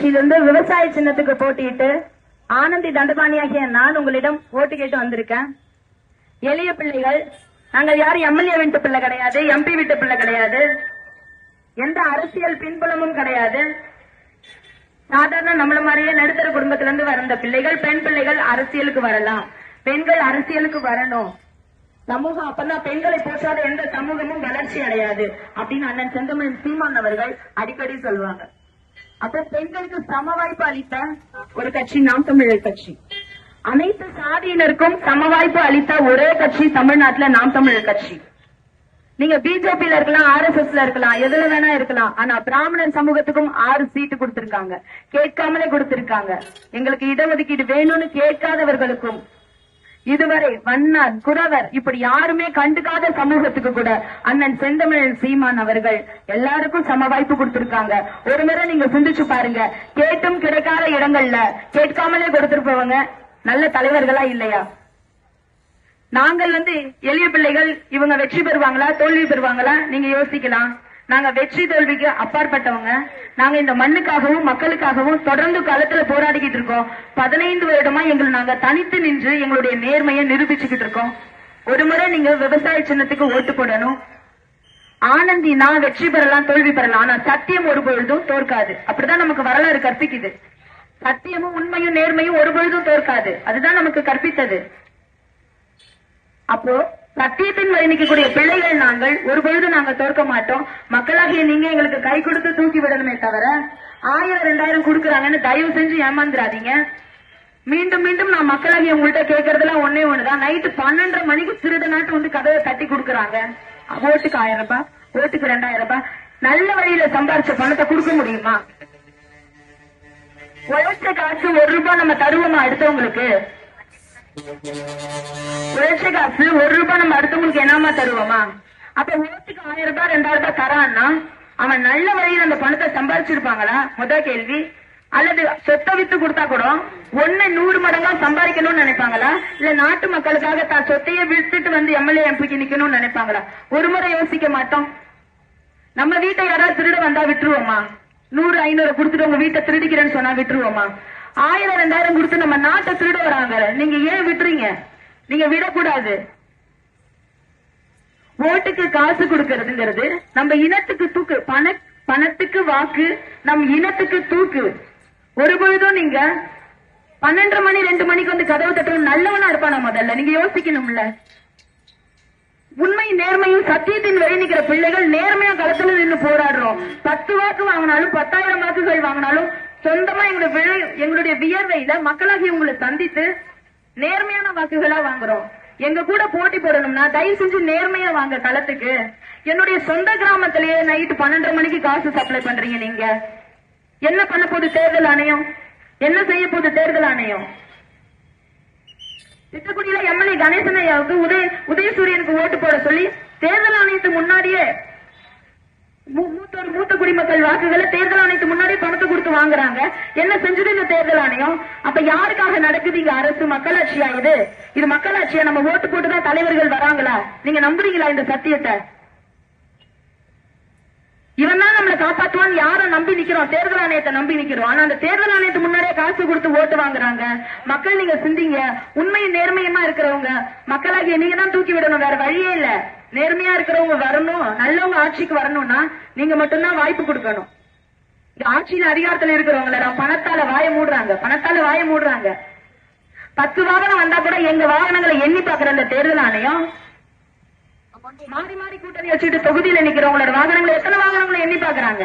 இது விவசாய சின்னத்துக்கு போட்டியிட்டு ஆனந்தி தண்டபாணியாகிய நான் உங்களிடம் ஓட்டு கேட்டு வந்திருக்கேன். எளிய பிள்ளைகள், நாங்கள் யாரும் எம்எல்ஏ வீட்டு பிள்ளை கிடையாது, எம்பி வீட்டு பிள்ளை கிடையாது, எந்த அரசியல் பின்புலமும் கிடையாது. சாதாரண நம்மள மாதிரியே நடுத்தர குடும்பத்திலிருந்து வந்த பிள்ளைகள், பெண் பிள்ளைகள் அரசியலுக்கு வரலாம், பெண்கள் அரசியலுக்கு வரணும். சமூகம் அப்பதான் பெண்களை போற்றாத எந்த சமூகமும் வளர்ச்சி அடையாது அப்படின்னு அண்ணன் செந்தமிழ் சீமான் அவர்கள் அடிக்கடி சொல்லுவாங்க. அப்ப பெண்களுக்கு சம வாய்ப்பு அளித்த ஒரு கட்சி நாம் தமிழர் கட்சி. அனைத்து சாதியினருக்கும் சம வாய்ப்பு அளித்த ஒரே கட்சி தமிழ்நாட்டுல நாம் தமிழர் கட்சி. நீங்க பிஜேபியில இருக்கலாம், RSSல இருக்கலாம், எதுல வேணா இருக்கலாம். ஆனா பிராமணன் சமூகத்துக்கும் 6 சீட்டு கொடுத்திருக்காங்க, கேட்காமலே கொடுத்திருக்காங்க. எங்களுக்கு இடஒதுக்கீடு வேணும்னு கேட்காதவர்களுக்கும், இதுவரை வண்ணார் குறவர் இப்படி யாருமே கண்டுக்காத சமூகத்துக்கு கூட அண்ணன் செந்தமிழ் சீமான் அவர்கள் எல்லாருக்கும் சம வாய்ப்பு கொடுத்திருக்காங்க. ஒரு முறை நீங்க சிந்திச்சு பாருங்க, கேட்டும் கிடைக்காத இடங்கள்ல கேட்காமலே கொடுத்திருப்பவங்க நல்ல தலைவர்களா இல்லையா? நாங்கள் எளிய பிள்ளைகள், இவங்க வெற்றி பெறுவாங்களா தோல்வி பெறுவாங்களா நீங்க யோசிக்கலாம். நாங்க வெற்றி தோல்விக்கு அப்பாற்பட்டவங்க. நாங்க இந்த மண்ணுக்காகவும் மக்களுக்காகவும் தொடர்ந்து களத்துல போராடிக்கிட்டு இருக்கோம். 15 வருடமா நாங்க தனித்து நின்று எங்களுடைய நேர்மையை நிரூபிச்சுக்கிட்டு இருக்கோம். ஒரு முறை நீங்க விவசாய சின்னத்துக்கு ஓட்டு போடணும். ஆனந்தி நான் வெற்றி பெறலாம் தோல்வி பெறலாம், ஆனா சத்தியம் ஒரு பொழுதும் தோற்காது. அப்படிதான் நமக்கு வரலாறு கற்பிக்குது. சத்தியமும் உண்மையும் நேர்மையும் ஒரு பொழுதும் தோற்காது, அதுதான் நமக்கு கற்பித்தது. அப்போ சத்தியத்தின் வழி நிற்கக்கூடிய பிள்ளைகள் நாங்கள் ஒரு பொழுது நாங்க தோற்க மாட்டோம். மக்களாகிய நீங்க எங்களுக்கு கை கொடுத்து தூக்கி விடணுமே தவிர 1000 2000 கொடுக்கறாங்கன்னு தயவு செஞ்சு ஏமாந்துடாதீங்க. மீண்டும் மீண்டும் நான் மக்களாகிய உங்கள்கிட்ட கேட்கறதுலாம் ஒன்னே ஒண்ணுதான். நைட்டு 12:30 மணிக்கு திருட நாட்டு கதவை தட்டி கொடுக்கறாங்க. ஓட்டுக்கு 1000 ரூபாய், ஓட்டுக்கு 2000 ரூபாய். நல்ல வழியில சம்பாரிச்ச பணத்தை கொடுக்க முடியுமா? உழைச்ச காசு 1 ரூபாய் நம்ம தருவோமா அடுத்தவங்களுக்கு? உழைச்ச காசு 1 ரூபாய் நம்ம அடுத்தவங்களுக்கு என்னமா தருவோமா? அப்ப ஓட்டுக்கு 1000 ரூபாய் 2000 ரூபாய் தரான்னா அவன் நல்ல வழியில் அந்த பணத்தை சம்பாதிச்சிருப்பாங்களா? முத கேள்வி. அல்லது சொத்தை வித்து கொடுத்தா கூட 100 மடங்கா சம்பாதிக்கணும்னு நினைப்பாங்களா? இல்ல நாட்டு மக்களுக்காக தான் சொத்தையே வித்துட்டு எம்எல்ஏ எம்பிக்கு நிக்கணும்னு நினைப்பாங்களா? ஒரு முறை யோசிக்க மாட்டோம். நம்ம வீட்டை யாராவது திருட வந்தா விட்டுருவோமா? 100 500 கொடுத்துட்டு உங்க வீட்டை திருடிக்கிறேன்னு சொன்னா விட்டுருவோமா? 1000 2000 கொடுத்து நம்ம நாட்டை திருட வராங்க, நீங்க ஏன் விட்டுறீங்க? நீங்க விடக்கூடாது. ஓட்டுக்கு காசு கொடுக்கறதுங்கிறது நம்ம இனத்துக்கு தூக்கு. பணத்துக்கு வாக்கு, நம் இனத்துக்கு தூக்கு. ஒரு பொழுதும் நீங்க 12:30 மணி 2 மணிக்கு கதவு தட்டவும் நல்லவனா இருப்பானா? முதல்ல நீங்க யோசிக்கணும்ல. உண்மை நேர்மையும் சத்தியத்தின் வழி நிக்கிற பிள்ளைகள் நேர்மையா களத்துல நின்று போராடுறோம். 10 வாக்கு வாங்கினாலும் 10,000 வாக்குகள் வாங்கினாலும் சொந்தமா எங்களுடைய வியர்வையில மக்களாகிய உங்களை சந்தித்து நேர்மையான வாக்குகளா வாங்குறோம். எங்க கூட போட்டி போடணும்னா தயவு செஞ்சு நேர்மையா வாங்க களத்துக்கு. என்னுடைய சொந்த கிராமத்திலேயே நைட்டு 12:30 மணிக்கு காசு சப்ளை பண்றீங்க. நீங்க என்ன பண்ண போகுது தேர்தல் ஆணையம்? என்ன செய்ய போகுது தேர்தல் ஆணையம்? திட்டக்குடியில எம்எல்ஏ கணேசன் ஐயாவுக்கு உதயசூரியனுக்கு ஓட்டு போட சொல்லி தேர்தல் ஆணையத்துக்கு முன்னாடியே மூத்த குடிமக்கள் வாக்குகளை தேர்தல் ஆணையத்துக்கு முன்னாடியே பணத்தை கொடுத்து வாங்குறாங்க. என்ன செஞ்சது இந்த தேர்தல் ஆணையம்? அப்ப யாருக்காக நடக்குது இங்க அரசு? மக்களாட்சியா இது? இது மக்களாட்சியா? நம்ம ஓட்டு போட்டுதான் தலைவர்கள் வராங்களா? நீங்க நம்புறீங்களா இந்த சத்தியத்தை? இவன் தான் நம்மளை காப்பாற்றுவான் யாரும் நம்பி நிக்கிறோம், தேர்தல் ஆணையத்தை நம்பி நிக்கிறோம். ஆனா அந்த தேர்தல் ஆணையத்துக்கு முன்னாடியே காசு கொடுத்து ஓட்டு வாங்குறாங்க. மக்கள் நீங்க சிந்திங்க. உண்மையும் நேர்மையுமா இருக்கிறவங்க மக்களாகிய நீங்க தான் தூக்கி விடணும், வேற வழியே இல்ல. நேர்மையா இருக்கிறவங்க வரணும், நல்லவங்க ஆட்சிக்கு வரணும்னா நீங்க மட்டும்தான் வாய்ப்பு கொடுக்கணும். ஆட்சியின் அதிகாரத்தில் இருக்கிறவங்கள பணத்தால வாய மூடுறாங்க, 10 வாகனம் வந்தா கூட எங்க வாகனங்களை எண்ணி பாக்குற அந்த தேர்தல் ஆணையம் மாறி மாறி கூட்டணி வச்சுட்டு தொகுதியில நிக்கிறவங்களோட வாகனங்களை எத்தனை வாகனங்களை எண்ணி பாக்குறாங்க.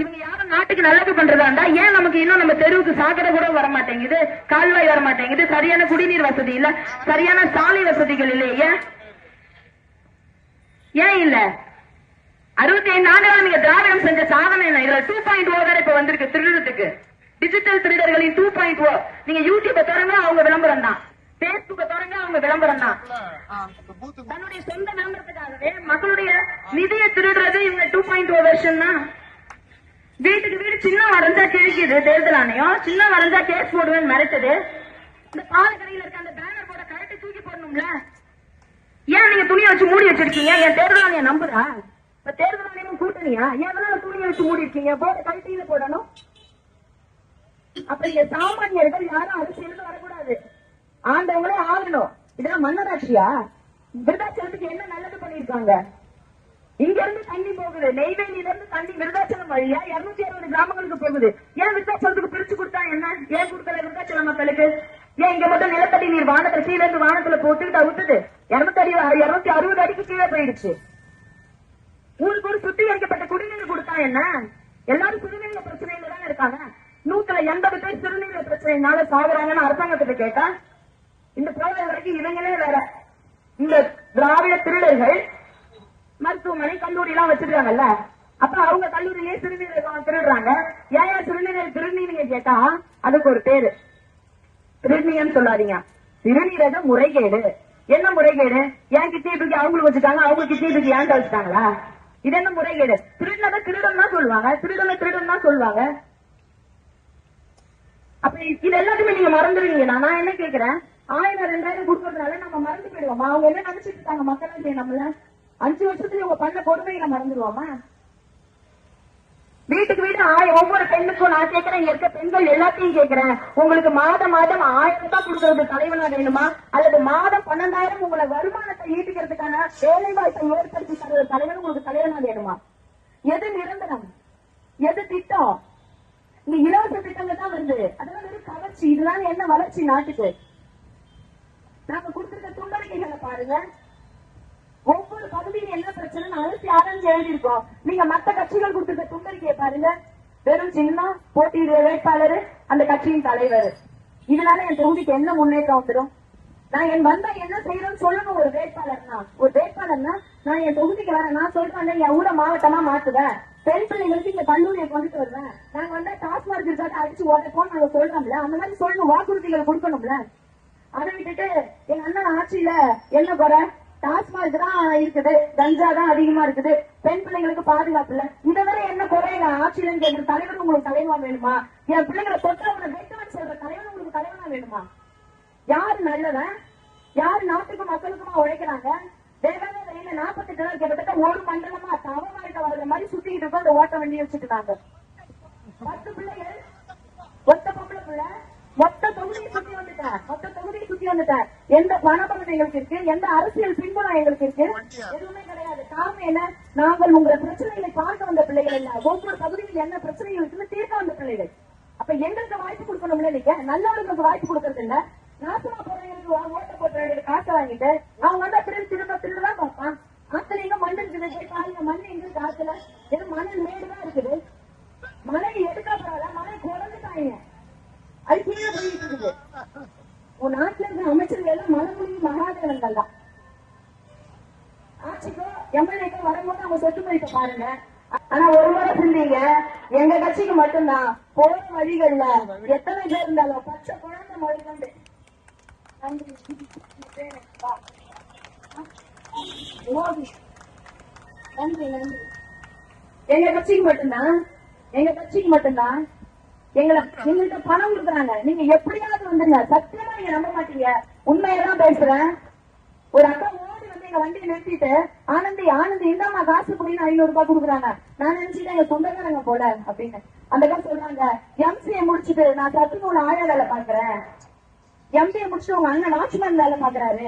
இவங்க யாரும் நாட்டுக்கு நல்லது பண்றதாண்டா ஏன் நமக்கு இன்னும் நம்ம தெருவுக்கு சாக்கடை கூட வர மாட்டேங்குது, கால்வாய் வர மாட்டேங்குது, சரியான குடிநீர் வசதி இல்ல, சரியான சாலை வசதிகள் இல்லையே? ஏன் இல்ல? 65 ஆண்டுகள் நீங்க திராவிடம் செஞ்ச சாதனை என்ன? இதுல 2.0 வேற இப்ப வந்திருக்கு திருடத்துக்கு. டிஜிட்டல் திருடர்களின் 2.0. நீங்க யூடியூப் தொடங்க அவங்க விளம்பரம் தான், பேஸ்புக் தொடங்க அவங்க விளம்பரம் தான். தன்னுடைய சொந்த விளம்பரத்துக்காகவே மக்களுடைய நிதியை திருடுறது இவங்க 2.0 வெர்ஷன் தான். வீட்டுக்கு வீடு சின்ன வரைஞ்சா கிழிக்குது தேர்தல் ஆணையம், சின்ன வரைஞ்சா கேஸ் போடுவேன்னு மிரட்டுது. இந்த பாலக்கரையில் இருக்க அந்த பேனர் போட கரெக்ட் தூக்கி போடணும்ல. ஏன் நீங்க துணியை வச்சு மூடி வச்சிருக்கீங்க? என் தேர்தல் ஆணையம் நம்புதா? இப்ப தேர்தல் ஆணையம் கூட்டணியா? ஏன் துணியை வச்சு மூடி இருக்கீங்க? போர்டு கழட்டியில போடணும். அப்ப இங்க சாமானியர்கள் யாரும் அரசியலுக்கு வரக்கூடாது, ஆண்டவங்களே ஆகணும். இதெல்லாம் மன்னராட்சியா? விருதாச்சலத்துக்கு என்ன நல்லது பண்ணிருக்காங்க? இங்க இருந்து தண்ணி போகுது, நெய்வேலியில இருந்து தண்ணி விருதாச்சலம் வழியா 260 கிராமங்களுக்கு போகுது. ஏன் விருதாச்சலத்துக்கு பிரிச்சு கொடுத்தா என்ன? ஏன் கொடுக்கல விருதாச்சலம் மக்களுக்கு? ஏன் இங்க மட்டும் நிலத்தடி நீர் வானத்துல கீழே இருந்து வானத்துல போட்டுக்கிட்டு அவுத்துது 260 அடிக்கு கீழே போயிடுச்சு. ஊருக்கு ஒரு சுத்திகரிக்கப்பட்ட குடிநீர் கொடுத்தா என்ன? எல்லாரும் சிறுநீர் பிரச்சனையில தானே இருக்காங்க. 180 பேர் சிறுநீர் பிரச்சனைனால சாகுறாங்கன்னு அரசாங்கத்திட்ட கேட்டா இந்த போதை வரைக்கும் இவங்களே வேற. இந்த திராவிட திருடர்கள் மருத்துவமனை கல்லூரி எல்லாம் வச்சிருக்காங்கல்ல, அப்ப அவங்க கல்லூரியிலேயே சிறுநீர் திருடுறாங்க. ஏன் சிறுநீர் திருநீங்க கேட்டா அதுக்கு ஒரு பேரு திருநீங்கன்னு சொல்லாதீங்க, சிறுநீரக முறைகேடு. என்ன முறைகேடு? ஏன் கிட்டே தூக்கி அவங்களுக்கு வச்சுட்டாங்க, அவங்க கிட்டே தூக்கி ஏன் வச்சுட்டாங்களா? இது என்ன முறைகேடு? திருடனதை திருடன் தான் சொல்லுவாங்க, திருடனை திருடன் தான் சொல்லுவாங்க. அப்ப இது எல்லாத்தையுமே நீங்க மறந்துடுவீங்க. நான் என்ன கேக்குறேன், 1000 2000 கொடுக்கறதுனால நம்ம மறந்து போயிடுவோமா? அவங்க என்ன நினைச்சிட்டு இருக்காங்க மக்கள் நம்மள 5 வருஷத்துல இவங்க பண்ண கொடுமைகளை மறந்துடுவோமா? வீட்டுக்கு வீடு ஒவ்வொரு பெண்ணுக்கும் நான் கேட்கிறேன், இங்க இருக்க பெண்கள் எல்லாத்தையும் கேட்கிறேன், உங்களுக்கு மாதம் 1000 ரூபாய் கொடுக்கறது தலைவனா வேணுமா, அல்லது மாதம் 12,000 உங்களை வருமானத்தை ஈட்டுக்கிறதுக்கான வேலை வாய்ப்பை ஏற்படுத்தி தர தலைவன் உங்களுக்கு தலைவனா வேணுமா? எது நிரந்தரம், எது திட்டம்? இந்த இலவச திட்டங்கள் தான் வருது, அதெல்லாம் வெறும் கவர்ச்சி. இதனால என்ன வளர்ச்சி நாட்டுக்கு? நாங்க கொடுத்திருக்க துண்டறிக்கைகளை பாருங்க, ஒவ்வொரு பகுதியில் என்ன பிரச்சனை அலசி ஆராய்ச்சி எழுதியிருக்கோம். நீங்க மத்த கட்சிகள் கொடுத்திருக்க துண்டறிக்கையை பாருங்க, வெறும் சின்னம், போட்டியிட வேட்பாளர், அந்த கட்சியின் தலைவர். இதனால என் தொகுதிக்கு என்ன முன்னேற்றம் வந்துடும்? நான் என் வந்தா என்ன செய்யறேன்னு சொல்லணும். ஒரு வேட்பாளர்னா நான் என் தொகுதிக்கு வரேன், நான் சொல்றேன் என் ஊரை மாவட்டமா மாத்துவேன், பெண் பிள்ளைங்களுக்கு இந்த கல்லூரியை கொண்டுட்டு வருவேன், நாங்க வந்து டாஸ்மார்க் இருக்காது அடிச்சு உடைப்போம் நாங்க சொல்றோம்ல, அந்த மாதிரி சொல்லணும், வாக்குறுதிகளை கொடுக்கணும்ல. அதை விட்டுட்டு எங்க அண்ணன் ஆட்சியில என்ன குறை, டாஸ்மார்க் தான் இருக்குது, கஞ்சா தான் அதிகமா இருக்குது, பெண் பிள்ளைங்களுக்கு பாதுகாப்பு இல்ல, இதை வரை என்ன குறையில ஆட்சியில கேட்கிற தலைவர் உங்களுக்கு தலைவனா வேணுமா? என் பிள்ளைங்களை தொற்றவங்களை வெட்டவன் சொல்ற தலைவன் உங்களுக்கு தலைவனா வேணுமா? யாரு நல்லவன், யாரு நாட்டுக்கு மக்களுக்குமா உழைக்கிறாங்க? தேவாலய வரையில 48 நாள் கிட்டத்தட்ட ஒரு மண்டலமா தவமாட்ட வர்ற மாதிரி சுத்திக்கிட்டு இருக்கோம். அந்த ஓட்ட வண்டி வச்சுக்கிட்டாங்க 10 பிள்ளைகள், ஒத்த பொம்பளை பிள்ளை, மொத்த தொகுதியை சுத்தி வந்துட்டேன். எந்த பணபலம் எங்களுக்கு இருக்கு, எந்த அரசியல் பின்புலம் எங்களுக்கு இருக்கு? எதுவுமே கிடையாது. காரணம் என்ன? நாங்கள் உங்க பிரச்சனைகளை பார்க்க வந்த பிள்ளைகள் இல்ல, ஒவ்வொரு பகுதியில் என்ன பிரச்சனைகள் இருக்குன்னு தீர்க்க வந்த பிள்ளைகள். அப்ப எங்களுக்கு வாய்ப்பு கொடுக்கணும்ல, நீங்க நல்லவர்களுக்கு வாய்ப்பு கொடுக்கறது இல்ல. நாசமா போறவங்களுக்கு ஓட்ட போட்டு காசை வாங்கிட்டு அவங்க வந்து திருடதான் பார்ப்பான். ஆத்துல எங்க மண் இருக்குது, போய் பாருங்க, மண் எங்க இருக்கு ஆத்துல? இது மணல் மேடுதான் இருக்குது, மழை எடுக்கப்படாத, மழை குறைஞ்சுட்டாங்க, அது கீழே போயிட்டு இருக்குது. உன் நாட்டுல இருக்கிற அமைச்சர்கள் எல்லாம் மனமொழி மகாதேவன்கள் தான். ஆட்சிக்கோ எம்எல்ஏக்கோ வரும்போது அவங்க சொத்து மதிப்பை பாருங்க. ஆனா ஒரு முறை சொன்னீங்க, எங்க கட்சிக்கு மட்டும்தான் போற வழிகள்ல எத்தனை பேர் இருந்தாலும் பச்சை குழந்தை மொழிகொண்டு நன்றி நன்றி. எங்க கட்சிக்கு மட்டும்தான் எங்கள்கிட்ட பணம் கொடுக்குறாங்க. நீங்க எப்படியாவது வந்துருங்க, சத்தியமா நீங்க நம்ப மாட்டீங்க, உண்மையதான் பேசுறேன். ஒரு அக்கா ஓடி வந்து எங்க வண்டியை நிறுத்திட்டு ஆனந்தி இந்தாமா காசு புடின்னு 500 ரூபாய் கொடுக்குறாங்க. நான் நினைச்சுட்டேன் எங்க சொந்தக்காரங்க போல அப்படின்னு. அந்த அக்கா சொல்றாங்க, எம்சிஏ முடிச்சுட்டு நான் சத்துணவுல ஆயா வேலை பாக்குறேன், எம்பிஏ முடிச்சுட்டு உங்க அண்ணன் வாட்ச்மேன் வேலை பாக்குறாரு,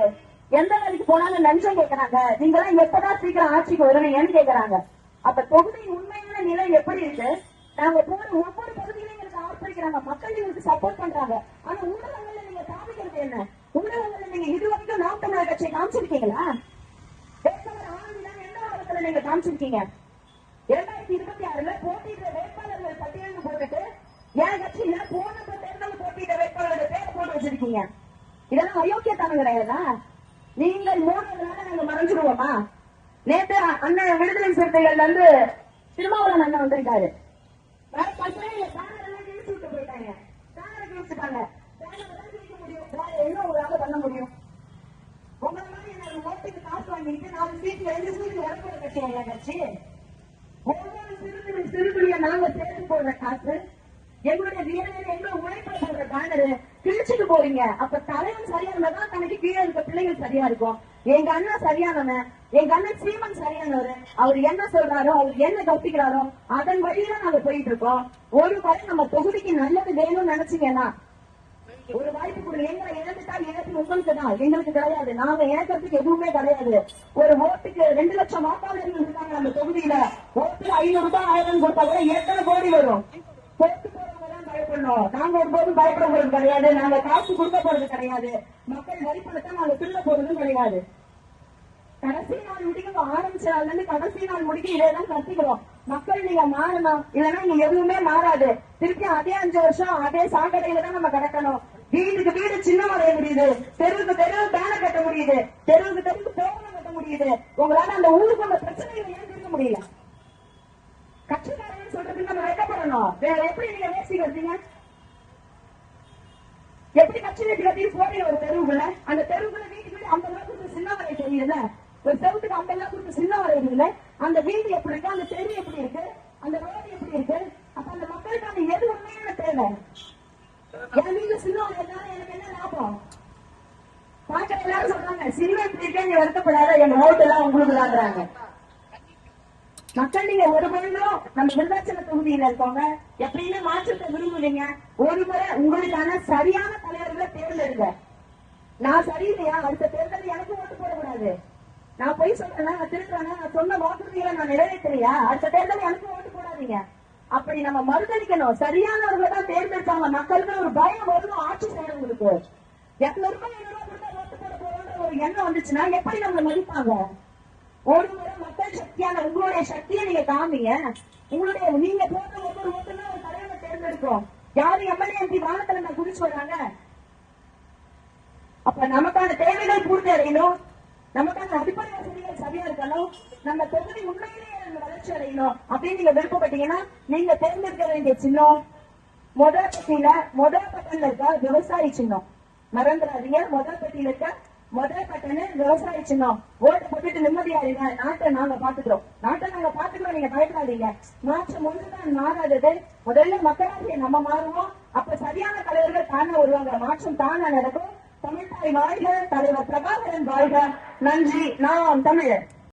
எந்த வேலைக்கு போனாலும் லஞ்சம் கேட்கறாங்க, நீங்க எல்லாம் எப்பதான் சீக்கிரம் ஆட்சிக்கு வருவீங்கன்னு கேக்குறாங்க. அப்ப தொகுதியின் உண்மையான நிலை எப்படி இருக்கு? நாங்க போற ஒவ்வொரு பகுதியிலும் எங்களுக்கு ஆர்ப்பரிக்கிறாங்க, மக்கள் எங்களுக்கு சப்போர்ட் பண்றாங்க. ஆனா ஊடகங்கள்ல நீங்க காமிக்கிறது என்ன? ஊடகங்கள்ல நீங்க இதுவரைக்கும் நாம் தமிழர் கட்சியை காமிச்சிருக்கீங்களா? வேட்பாளர் ஆனந்திதான் எந்த ஊடகத்துல நீங்க காமிச்சிருக்கீங்க? 2026 போட்டியிட்ட வேட்பாளர்கள் பட்டியல் போட்டுட்டு என் கட்சியில போன தேர்தல் போட்டியிட்ட வேட்பாளரோட பேரை போட்டு வச்சிருக்கீங்க. இதெல்லாம் அயோக்கியத்தனம் கிடையாதா? நீங்கள் மூணாவதுனால நாங்க மறைஞ்சிடுவோமா? நேற்று அண்ணன் விடுதலை சிறுத்தைகள்ல இருந்து திருமாவளவன் அண்ணன் வந்திருக்காரு. வேற பசங்க பேனர் எல்லாம் கிழிச்சு விட்டு போயிட்டாங்க, பேனர் கிழிச்சுட்டாங்க, என்ன உங்களால பண்ண முடியும்? உங்களை மாதிரி என்ன ஓட்டுக்கு காசு வாங்கிட்டு 4 சீட்டு 2 சீட்டு இறக்குற கட்சி எங்க கட்சி. ஒவ்வொரு சிறுதுளிய நாங்க சேர்த்து போடுற காசு, எங்களுடைய வீரர்கள் எங்களை உழைப்பை போடுற பேனரு கிழிச்சுட்டு போறீங்க. அப்ப தலைவன் சரியா இருந்தாதான் தனக்கு கீழே இருக்க பிள்ளைகள் சரியா இருக்கும். எங்க அண்ணன் சரியானவன், எங்க அண்ணன் சீமன் சரியானவர், அவர் என்ன சொல்றாரோ, அவர் என்ன கற்பிக்கிறாரோ அதன் வழியில நாங்க போயிட்டு இருக்கோம். ஒரு வாரம் நம்ம தொகுதிக்கு நல்லது வேணும்னு நினைச்சீங்கன்னா ஒரு வாய்ப்பு கொடுங்க. எங்களை இழந்துட்டா இழப்பு உங்களுக்கு தான், எங்களுக்கு கிடையாது. நாங்க இழக்கிறதுக்கு எதுவுமே கிடையாது. ஒரு ஓட்டுக்கு 2 லட்சம் வாக்காளர்கள் இருக்காங்க நம்ம தொகுதியில. ஓட்டுக்கு 500 ரூபாய் 1000 கொடுத்தா கூட எத்தனை கோடி வரும்? போட்டு போறவங்க தான் பயப்படணும். நாங்க ஒருபோதும் பயப்பட போறது கிடையாது. நாங்க காசு கொடுக்க போறது கிடையாது. மக்கள் வரிப்பணத்தை நாங்க திருட போறதும் கிடையாது. கடைசி நாள் முடிக்க ஆரம்பிச்ச நாள்ல இருந்து கடைசி நாள் முடிக்க இதேதான் கத்துக்கிறோம். மக்கள் நீங்க மாறணும், இல்லைன்னா நீங்க எதுவுமே மாறாது. திருப்பி அதே 5 வருஷம் அதே சாக்கடையில தான் நம்ம கிடக்கணும். வீட்டுக்கு வீடு சின்ன வரைய முடியுது, தெருவுக்கு தெருவு பேனை கட்ட முடியுது, தெருவுக்கு தெருவுக்கு தோரணம் கட்ட முடியுது. உங்களால அந்த ஊருக்கு அந்த பிரச்சனைகளை ஏன் தீர்க்க முடியல? கட்சிக்காரன்னு சொல்றதுக்கு நம்ம வெட்டப்படணும். வேற எப்படி நீங்க வேசி கட்டுறீங்க? எப்படி கட்சி வீட்டு கட்டி போறீங்க ஒரு தெருவுக்குள்ள? அந்த தெருவுக்குள்ள வீட்டுக்கு வீடு 50 ரூபாய் கொடுத்து சின்ன வரைய தெரியுதுல்ல? ஒரு செவத்துக்கு 50 ரூபாய் கொடுத்து சின்ன வரையுதுல? அந்த வீடு எப்படி இருக்கு, அந்த தெரு எப்படி இருக்கு, அந்த ரோடு எப்படி இருக்கு? அப்ப அந்த மக்களுக்கான எது உண்மையான தேவை? என் வீடு சின்ன வரையதால எனக்கு என்ன லாபம்? பாக்கிற எல்லாரும் சொல்றாங்க சினிமா இப்படி இருக்கே, நீ வருத்தப்படாத, எங்க ஓட்டு எல்லாம் உங்களுக்கு தான்றாங்க. மக்கள் நீங்க ஒரு முறையும் நம்ம விருதாச்சல தொகுதியில இருக்கவங்க எப்படின்னு மாற்றத்தை விரும்புவீங்க. ஒரு முறை உங்களுக்கான சரியான தலைவர்களை தேர்ந்தெடுங்க. நான் சரியில்லையா, அடுத்த தேர்தல் எனக்கு ஓட்டு போடக்கூடாது. நான் போய் சொல்றேன்னா, நான் திருக்குறேன்னா, நான் சொன்ன வாக்குறுதிகளை நான் நிறைவேற்றலையா, அடுத்த தேர்தல் எனக்கு ஓட்டு போடாதீங்க. அப்படி நம்ம மறுதளிக்கணும். சரியானவர்களை தான் தேர்ந்தெடுத்தாங்க. மக்களுக்கு ஒரு பயம் வரும் ஆட்சி செய்யறவங்களுக்கு. 200 ரூபாய் 500 ரூபாய் கொடுத்தா ஓட்டு போட போறோம்ன்ற ஒரு எண்ணம் வந்துச்சுன்னா எப்படி நம்மளை மதிப்பாங்க? ஒரு முறை மக்கள் சக்தியான உங்களுடைய சக்தியை நீங்க காமிங்க. உங்களுடைய நீங்க போட்ட ஒவ்வொரு ஓட்டுனா ஒரு தலைவரை தேர்ந்தெடுக்கும். யாரு எம்எல்ஏ எம்பி வானத்துல நான் குதிச்சு வர்றாங்க. அப்ப நமக்கான தேவைகள் பூர்த்தி அடையணும், நமக்கான அடிப்படை வசதிகள் சரியா இருக்கணும், நம்ம தொகுதி உண்மையிலேயே வளர்ச்சி அடையணும் அப்படின்னு நீங்க விருப்பப்பட்டீங்கன்னா நீங்க தேர்ந்தெடுக்க வேண்டிய சின்னம் முதல் பட்டியல இருக்க விவசாயி சின்னம். மறந்துடாதீங்க, முதல் பட்டியல இருக்க முதல் பட்டனு விவசாய சின்னம். ஓட்டு போட்டுட்டு நிம்மதியா இருங்க. நாட்டை நாங்க பாத்துக்கிறோம், நீங்க பயப்படாதீங்க. மாற்றம் ஒன்றுதான் மாறாதது. முதல்ல மக்களாகிய நம்ம மாறுவோம். அப்ப சரியான தலைவர்கள் தானே வருவாங்க, மாற்றம் தானே நடக்கும். தமிழ்தாய் வாழ்க, தலைவர் பிரபாகரன் வாழ்க. நன்றி. நாம் தமிழர்.